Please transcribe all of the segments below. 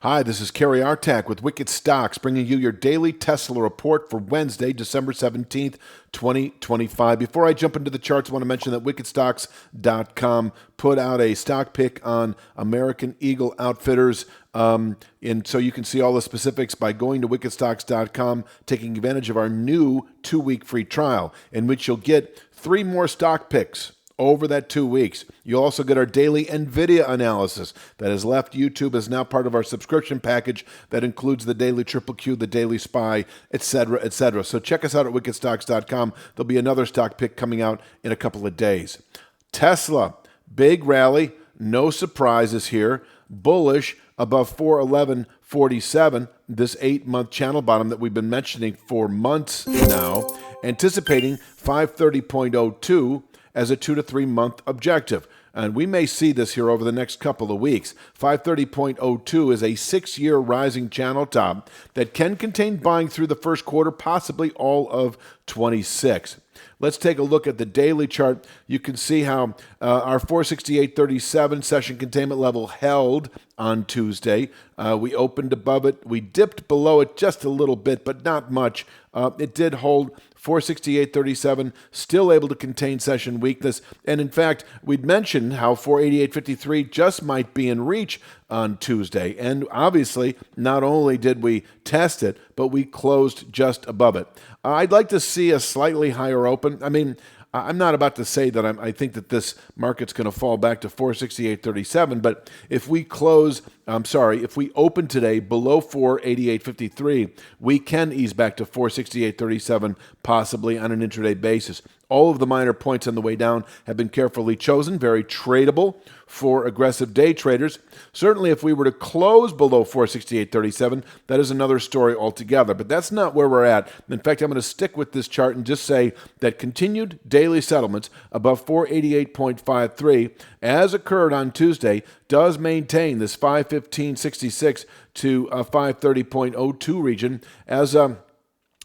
Hi, this is Kerry Artak with Wicked Stocks, bringing you your daily Tesla report for Wednesday, December 17th, 2025. Before I jump into the charts, I want to mention that wickedstocks.com put out a stock pick on American Eagle Outfitters. And so you can see all the specifics by going to wickedstocks.com, taking advantage of our new 2-week free trial, in which you'll get 3 more stock picks over that 2 weeks. You'll also get our daily NVIDIA analysis that has left YouTube, is now part of our subscription package that includes the daily Triple Q, the daily SPY, etc., etc. So check us out at wickedstocks.com. There'll be another stock pick coming out in a couple of days. Tesla, big rally, no surprises here. Bullish above 411.47, this 8-month channel bottom that we've been mentioning for months now, anticipating 530.02 as a 2 to 3 month objective. And we may see this here over the next couple of weeks. 530.02 is a 6-year rising channel top that can contain buying through the first quarter, possibly all of 26. Let's take a look at the daily chart. You can see how our 468.37 session containment level held on Tuesday. We opened above it. We dipped below it just a little bit, but not much. It did hold 468.37, still able to contain session weakness. And in fact, we'd mentioned how 488.53 just might be in reach on Tuesday. And obviously, not only did we test it, but we closed just above it. I'd like to see a slightly higher open. I mean, I'm not about to say that I think that this market's going to fall back to 468.37, but if we if we open today below 488.53, we can ease back to 468.37, possibly on an intraday basis. All of the minor points on the way down have been carefully chosen, very tradable for aggressive day traders. Certainly, if we were to close below 468.37, that is another story altogether. But that's not where we're at. In fact, I'm going to stick with this chart and just say that continued daily settlements above 488.53, as occurred on Tuesday, does maintain this 515.66 to 530.02 region as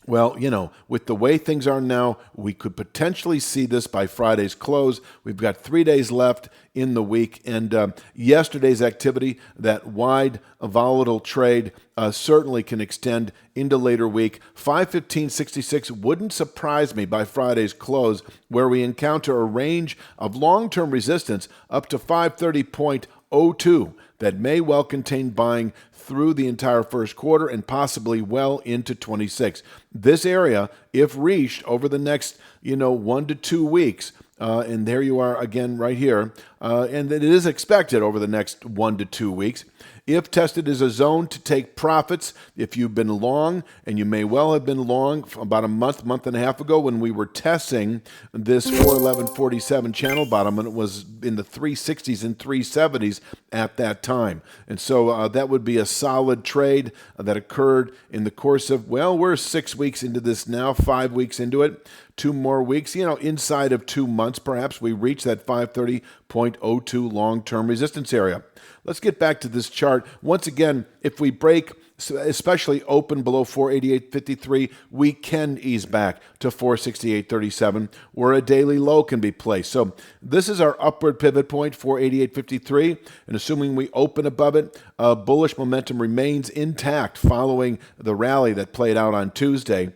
well, you know, with the way things are now, we could potentially see this by Friday's close. We've got 3 days left in the week, and yesterday's activity, that wide, volatile trade, certainly can extend into later week. 515.66 wouldn't surprise me by Friday's close, where we encounter a range of long-term resistance up to 530.02 that may well contain buying through the entire first quarter and possibly well into 26. This area, if reached over the next, 1 to 2 weeks, and there you are again right here, and it is expected over the next 1 to 2 weeks. If tested as a zone to take profits, if you've been long, and you may well have been long about a month and a half ago when we were testing this 411.47 channel bottom, and it was in the 360s and 370s at that time. And so that would be a solid trade that occurred in the course of, well, we're 6 weeks into this now, 5 weeks into it. 2 more weeks, inside of 2 months, perhaps we reach that 530.02 long-term resistance area. Let's get back to this chart. Once again, if we break, especially open below 488.53, we can ease back to 468.37, where a daily low can be placed. So this is our upward pivot point, 488.53, and assuming we open above it, bullish momentum remains intact following the rally that played out on Tuesday.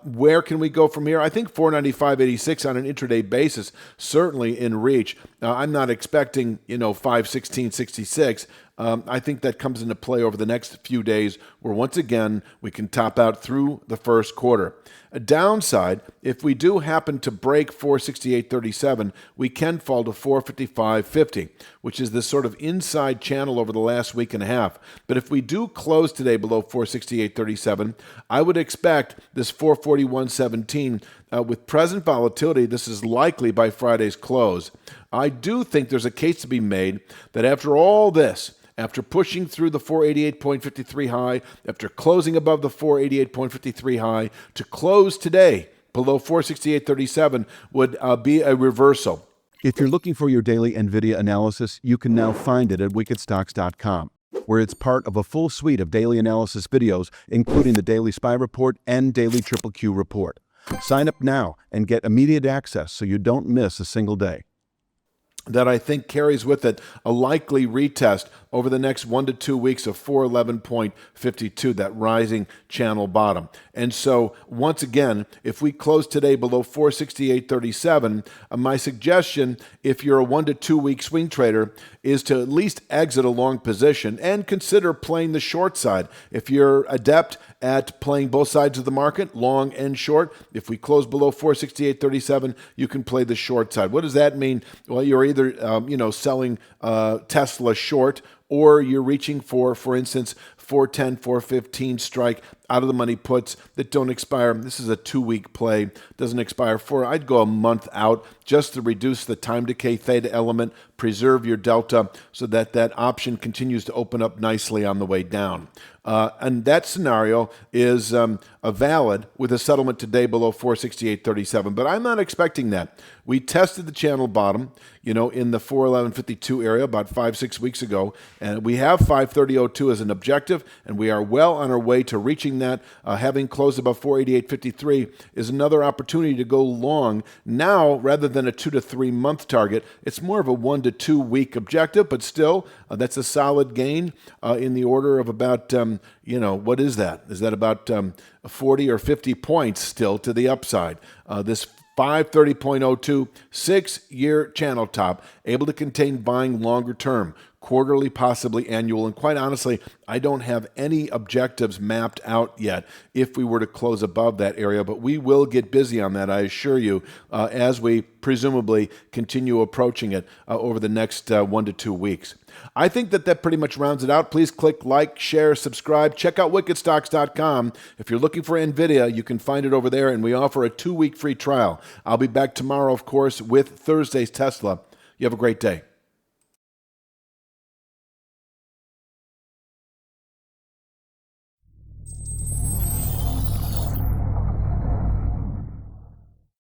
Where can we go from here? I think 495.86 on an intraday basis, certainly in reach. I'm not expecting, 516.66. I think that comes into play over the next few days, where once again we can top out through the first quarter. A downside, if we do happen to break 468.37, we can fall to 455.50, which is this sort of inside channel over the last week and a half. But if we do close today below 468.37, I would expect this 441.17. With present volatility, this is likely by Friday's close. I do think there's a case to be made that after all this, after pushing through the 488.53 high, after closing above the 488.53 high, to close today below 468.37 would be a reversal. If you're looking for your daily NVIDIA analysis, you can now find it at wickedstocks.com, where it's part of a full suite of daily analysis videos, including the daily SPY report and daily Triple Q report. Sign up now and get immediate access so you don't miss a single day. that I think carries with it a likely retest over the next 1 to 2 weeks of 411.52, that rising channel bottom. And so, once again, if we close today below 468.37, my suggestion, if you're a 1 to 2 week swing trader, is to at least exit a long position and consider playing the short side. If you're adept at playing both sides of the market, long and short, if we close below 468.37, you can play the short side. What does that mean? Well, you're either selling Tesla short, or you're reaching for instance, 410, 415 strike out of the money puts that don't expire. This is a 2-week play, doesn't expire for, I'd go a month out just to reduce the time decay theta element, preserve your delta so that that option continues to open up nicely on the way down. And that scenario is valid with a settlement today below 468.37, but I'm not expecting that. We tested the channel bottom, in the 411.52 area about 5-6 weeks ago, and we have 530.02 as an objective, and we are well on our way to reaching that. Having closed above 488.53 is another opportunity to go long now rather than a 2 to 3 month target. It's more of a 1 to 2 week objective, but still, that's a solid gain in the order of about, what is that? Is that about 40 or 50 points still to the upside? This 530.02 6-year channel top, able to contain buying longer term, quarterly, possibly annual. And quite honestly, I don't have any objectives mapped out yet if we were to close above that area, but we will get busy on that, I assure you, as we presumably continue approaching it over the next 1 to 2 weeks. I think that pretty much rounds it out. Please click like, share, subscribe. Check out wickedstocks.com. If you're looking for NVIDIA, you can find it over there, and we offer a 2-week free trial. I'll be back tomorrow, of course, with Thursday's Tesla. You have a great day.